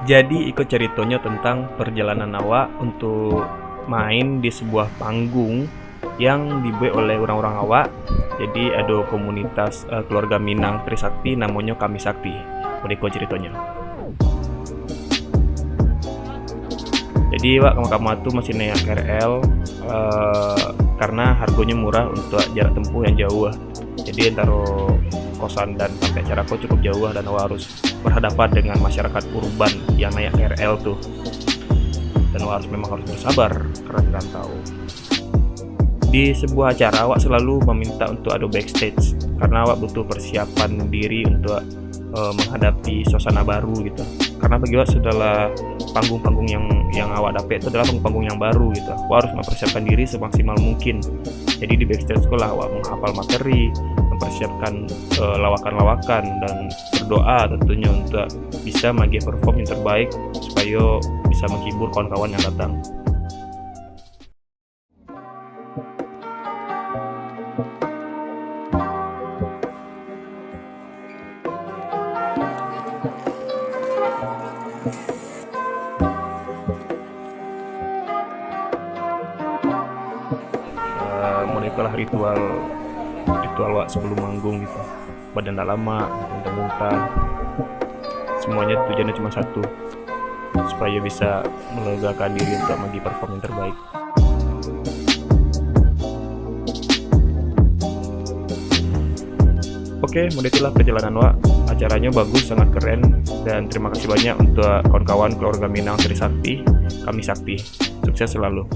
Jadi ikut ceritanya tentang perjalanan awak untuk main di sebuah panggung yang dibuat oleh orang-orang awak. Jadi ada komunitas keluarga Minang Trisakti namanya Kami Sakti. Mau ikut ceritanya. Jadi wak kamu tuh masih naik KRL karena harganya murah untuk jarak tempuh yang jauh. Jadi antara kosan dan sampai Carako cukup jauh dan awak harus berhadapan dengan masyarakat urban yang naik KRL tuh. Dan awak memang harus bersabar karena tidak tahu. Di sebuah acara awak selalu meminta untuk ada backstage karena awak butuh persiapan diri untuk menghadapi suasana baru gitu. Karena bagi awak adalah panggung-panggung yang awak dapat itu adalah panggung-panggung yang baru gitu. Awak harus mempersiapkan diri semaksimal mungkin. Jadi di backstage sekolah awak menghafal materi, mempersiapkan lawakan-lawakan dan berdoa tentunya untuk bisa bagi perform yang terbaik supaya bisa menghibur kawan-kawan yang datang. Mulailah ritual wak sebelum manggung gitu, badan tak lama, muntah-muntah, semuanya tujuannya cuma satu, supaya bisa melegakan diri untuk bagi perform yang terbaik. Oke, itulah perjalanan wak. Acaranya bagus, sangat keren, dan terima kasih banyak untuk kawan-kawan keluarga Minang Trisakti, Kami Sakti. Sukses selalu.